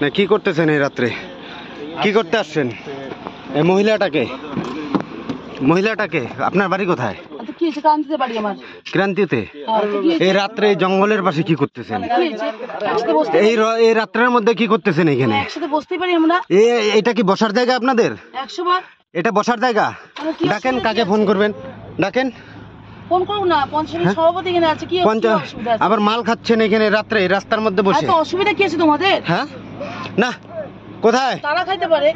না কি করতেছেন এই রাত্রে? কি করতে আসছেন? এই মহিলাটাকে আপনার বাড়ি কোথায়? ক্রান্তিতে। এই রাত্রে জঙ্গলের পাশে কি করতেছেন? এই রাত্রের মধ্যে কি করতেছেন এখানে? এটা কি বসার জায়গা আপনাদের? এটা বসার জায়গা? ডাকেন, কাকে ফোন করবেন ডাকেন। আবার মাল খাচ্ছেন এখানে রাত্রে রাস্তার মধ্যে বসে? অসুবিধা কি আছে তোমাদের? হ্যাঁ না, কোথায় তারা খাইতে পারে?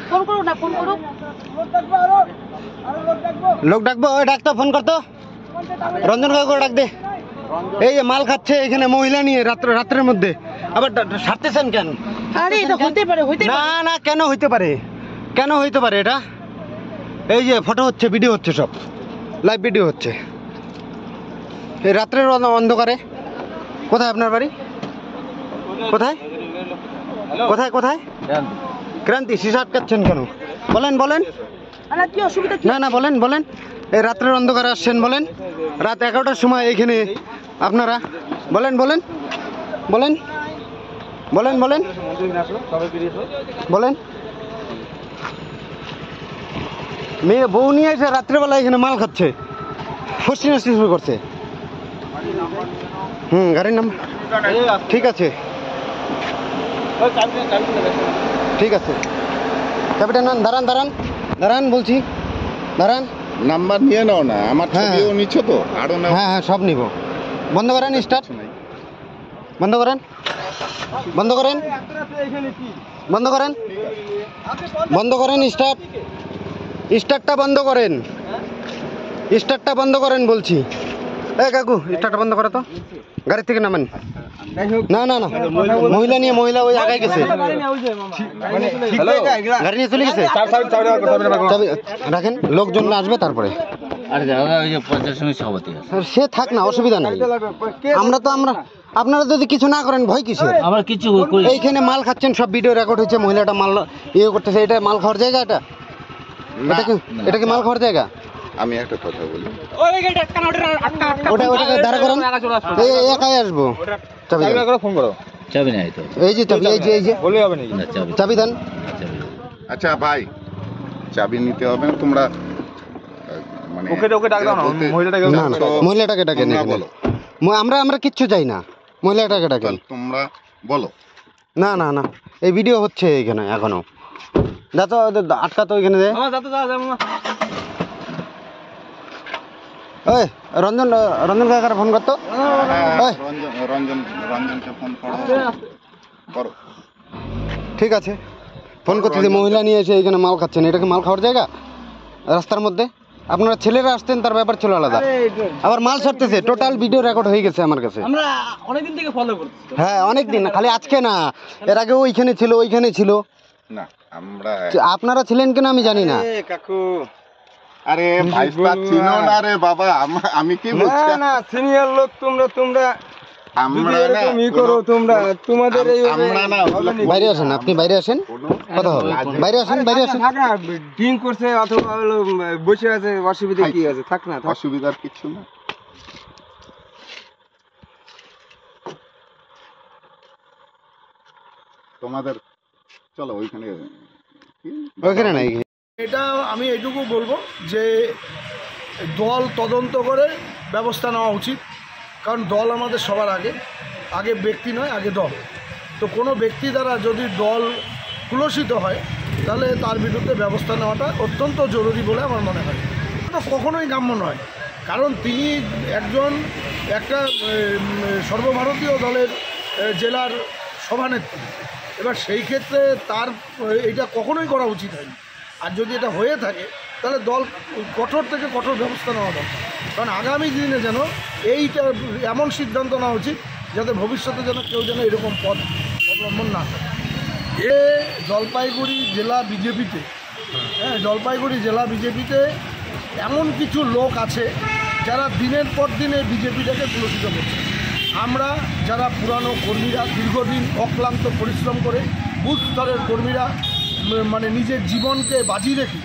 ফোন করো না, ফোন করো। লোক ডাকবো, ওই ডাকতো, ফোন করতো, রঞ্জন কাকু ডাক দে। এই মাল খাচ্ছে এখানে মহিলা নিয়ে রাত্রের মধ্যে, আবার সারতেছেন কেন? আরে এটা হতে পারে, না না, কেন হইতে পারে? কেন হইতে পারে এটা? এই যে ফটো হচ্ছে, ভিডিও হচ্ছে, সব লাইভ ভিডিও হচ্ছে এই রাত্রের অন্ধকারে। কোথায় আপনার বাড়ি? কোথায় কোথায় কোথায়? ক্রান্তি। শিশু আটকাচ্ছেন কেন? বলেন বলেন। না না, বলেন বলেন। এই রাত্রের অন্ধকারে আসছেন বলেন, রাত 11টার সময় এইখানে আপনারা বলেন বলেন বলেন বলেন বলেন বলেন। মেয়ে বউ নিয়ে এসে রাত্রেবেলা এখানে মাল খাচ্ছে, ফসি নষ্টি শুরু করছে। গাড়ির নাম ঠিক আছে, ঠিক আছে, চাবিটা নেন। দাঁড়ান দাঁড়ান দাঁড়ান বলছি, দাঁড়ান। নাম্বার নিয়ে নাও না, আমার ছবিও নিচ্ছ তো আরো না। হ্যাঁ হ্যাঁ, সব নিব। বন্ধ করেন, স্টার্ট বন্ধ করেন, বন্ধ করেন, বন্ধ করেন, বন্ধ করেন, স্টার্টটা বন্ধ করেন, স্টার্টটা বন্ধ করেন বলছি। এই কাকু, স্টার্টটা বন্ধ করো তো, গাড়ি থেকে নামেন। না না না, মহিলা নিয়ে, মহিলা ওই আগায় গেছে, গাড়ি নিয়ে চলে গেছে। রাখেন, লোকজন আসবে তারপরে। সে থাক না, অসুবিধা নাই। আপনারা যদি কিছু না করেন ভয় কিসের? এইখানে মাল খাচ্ছেন, সব ভিডিও রেকর্ড হচ্ছে, মহিলাটা মাল ইয়ে করতেছে। এটা মাল খাওয়ার জায়গা? এটা কি মাল খাওয়ার জায়গা? আমি একটা কথা বলি, ওটাকে দাঁড়া করেন, একাই আসবো। চাবি নাই তো, এই যে চাবি, এই যে চাবি দেন। আচ্ছা ভাই, চাবি নিতে হবে না, তোমরা মানে মহিলাটাকে ডাকেন। আমরা কিচ্ছু চাই না, মহিলাটাকে ডাকেন। তোমরা বলো। না না না, এই ভিডিও হচ্ছে এখানে এখনো। যা তো আটকা তো এখানে। ওই রঞ্জন কাকার ফোন করতো। রঞ্জনকে ফোন করো। ঠিক আছে, ফোন করতেছি। মহিলা নিয়ে এসে এখানে মাল খাচ্ছেন, এটা কি মাল খাওয়ার জায়গা রাস্তার মধ্যে? আপনারা ছেলেরা আসতেন, তার ব্যাপার ছিল আলাদা। আবার মাল ছাড়তেছে, টোটাল ভিডিও রেকর্ড হয়ে গেছে আমার কাছে। আমরা অনেকদিন থেকে ফলো করছি। হ্যাঁ অনেকদিন, খালি আজকে না, এর আগে ওইখানে ছিল না। আপনারা ছিলেন কিনা আমি জানি না। কাকু, আরে ভাইস্তা চিনো না রে বাবা, আমি কি বলছি? না সিনিয়র লোক তোমরা আমরা না তুমি করো, তোমাদের এই বাইরে আসেন, আপনি বাইরে আসেন, কথা হবে। বাইরে আসেন। থাক না, ড্রিঙ্ক করছে অথবা বসে আছে, অসুবিধা কি আছে? থাক না, অসুবিধার কিছু না। তোমাদের চলো ওইখানে নাই। এটা আমি এইটুকু বলবো যে দল তদন্ত করে ব্যবস্থা নেওয়া উচিত, কারণ দল আমাদের সবার আগে ব্যক্তি নয়, আগে দল। তো কোনো ব্যক্তি দ্বারা যদি দল কুলসিত হয়, তাহলে তার বিরুদ্ধে ব্যবস্থা নেওয়াটা অত্যন্ত জরুরি বলে আমার মনে হয়। তো কখনোই কাম্য নয়, কারণ তিনি একটা সর্বভারতীয় দলের জেলার সভানেত্রী। এবার সেই ক্ষেত্রে তার এটা কখনোই করা উচিত হয়নি। আর যদি এটা হয়ে থাকে, তাহলে দল কঠোর থেকে কঠোর ব্যবস্থা নেওয়া দরকার, কারণ আগামী দিনে যেন এইটা এমন সিদ্ধান্ত নেওয়া উচিত যাতে ভবিষ্যতে যেন কেউ যেন এরকম পথ অবলম্বন না করে। জলপাইগুড়ি জেলা বিজেপিতে এমন কিছু লোক আছে যারা দিনের পর দিনে বিজেপিটাকে কুলসিত করছে। আমরা যারা পুরানো কর্মীরা, দীর্ঘদিন অক্লান্ত পরিশ্রম করে বুথ স্তরের কর্মীরা, মানে নিজের জীবনকে বাজি রেখে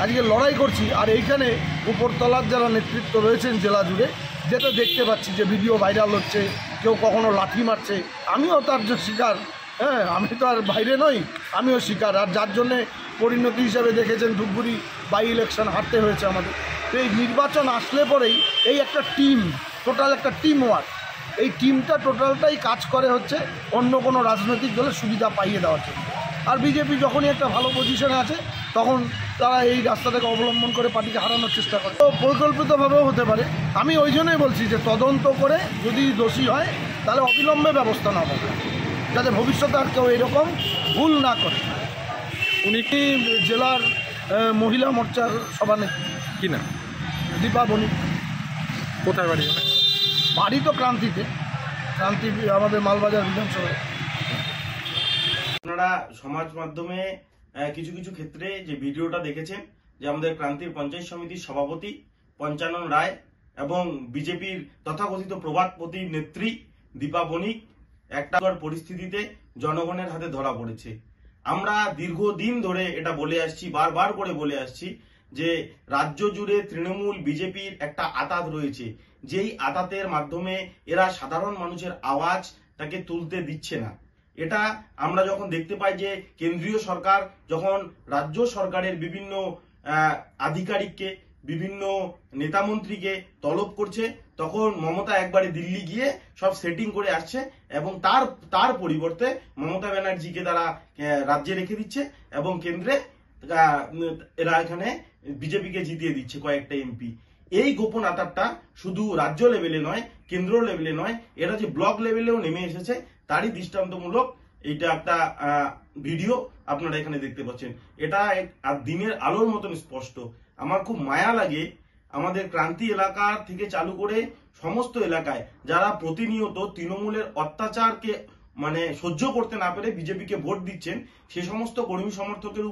আজকে লড়াই করছি। আর এইখানে উপরতলার যারা নেতৃত্ব রয়েছেন জেলা জুড়ে, যেটা দেখতে পাচ্ছি যে ভিডিও ভাইরাল হচ্ছে, কেউ কখনো লাঠি মারছে, আমিও তার যে শিকার। হ্যাঁ, আমি তো আর বাইরে নই, আমিও শিকার। আর যার জন্যে পরিণতি হিসাবে দেখেছেন ধূপগুড়ি বাই ইলেকশন হারতে হয়েছে আমাদের। তো এই নির্বাচন আসলে পরেই এই একটা টিম, টোটাল একটা টিম ওয়ার্ক, এই টিমটা টোটালটাই কাজ করে হচ্ছে অন্য কোনো রাজনৈতিক দলের সুবিধা পাইয়ে দেওয়ার জন্য। আর বিজেপি যখনই একটা ভালো পজিশনে আছে তখন তারা এই রাস্তাটাকে অবলম্বন করে পার্টিকে হারানোর চেষ্টা করে। তো পরিকল্পিতভাবেও হতে পারে। আমি ওই জন্যই বলছি যে তদন্ত করে যদি দোষী হয় তাহলে অবিলম্বে ব্যবস্থা নেওয়া হবে, যাতে ভবিষ্যতে আর কেউ এরকম ভুল না করে। উনি কি জেলার মহিলা মোর্চার সভানেত্রী। কি না দীপা বণিক। কোথায় বাড়ি? বাড়ি তো ক্রান্তিতে, ক্রান্তি আমাদের মালবাজার বিধানসভায়। আপনারা সমাজ মাধ্যমে কিছু কিছু ক্ষেত্রে যে ভিডিওটা দেখেছেন যে আমাদের ক্রান্তির পঞ্চায়েত সমিতির সভাপতি পঞ্চানন রায় এবং বিজেপির তথাকথিত প্রবাদপতি নেত্রী দীপা বণিক একটা পরিস্থিতিতে জনগণের হাতে ধরা পড়েছে। আমরা দীর্ঘদিন ধরে এটা বলে আসছি, বারবার করে বলে আসছি যে রাজ্য জুড়ে তৃণমূল বিজেপির একটা আঁতাত রয়েছে, যেই আঁতাতের মাধ্যমে এরা সাধারণ মানুষের আওয়াজটাকে তুলতে দিচ্ছে না। এটা আমরা যখন দেখতে পাই যে কেন্দ্রীয় সরকার যখন রাজ্য সরকারের বিভিন্ন আধিকারিককে, বিভিন্ন নেতামন্ত্রীকে তলব করছে, তখন মমতা একবারে দিল্লি গিয়ে সব সেটিং করে আসছে এবং তার পরিবর্তে মমতা ব্যানার্জিকে তারা রাজ্যে রেখে দিচ্ছে এবং কেন্দ্রে এরা এখানে বিজেপিকে জিতিয়ে দিচ্ছে কয়েকটা এমপি। এই গোপন আতারটা শুধু রাজ্য লেভেলে নয়, কেন্দ্র লেভেলে নয়, এটা যে ব্লক লেভেলেও নেমে এসেছে তারই দৃষ্টান্তমূলক এইটা একটা ভিডিও আপনারা এখানে দেখতে পাচ্ছেন। এটা দিনের আলোর মতন স্পষ্ট। আমার খুব মায়া লাগে আমাদের ক্রান্তি এলাকা থেকে চালু করে সমস্ত এলাকায় যারা প্রতিনিয়ত তৃণমূলের অত্যাচারকে সহ্য করতে না পেরে বিজেপিকে ভোট দিচ্ছেন, সে সমস্ত কর্মী সমর্থকের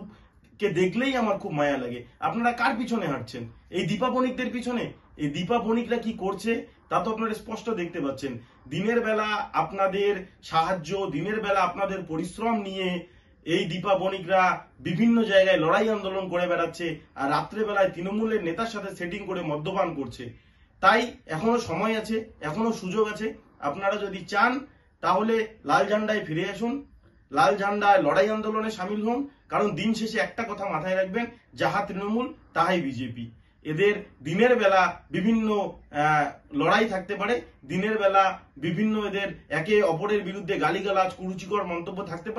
কে দেখলেই আমার খুব মায়া লাগে। আপনারা কার পিছনে হাঁটছেন? এই দীপা বণিকদের পিছনে। এই দীপা বণিকরা কি করছে তা তো আপনারা স্পষ্ট দেখতে পাচ্ছেন। দিনের বেলা আপনাদের সাহায্য, দিনের বেলা আপনাদের পরিশ্রম নিয়ে এই দীপা বণিকরা বিভিন্ন জায়গায় লড়াই আন্দোলন করে বেড়াচ্ছে, আর রাত্রেবেলায় তৃণমূলের নেতার সাথে সেটিং করে মদ্যপান করছে। তাই এখনো সময় আছে, এখনো সুযোগ আছে। আপনারা যদি চান তাহলে লাল ঝান্ডায় ফিরে আসুন, লাল ঝান্ডায় লড়াই আন্দোলনে সামিল হন। কারণ দিন শেষে একটা কথা মাথায় রাখবেন, যাহা তৃণমূল তাহাই বিজেপি। এদের দিনের বেলা বিভিন্ন লড়াই থাকতে পারে, দিনের বেলা বিভিন্ন এদের একে অপরের বিরুদ্ধে গালিগালাজ, কুরুচিকর মন্তব্য থাকতে পারে।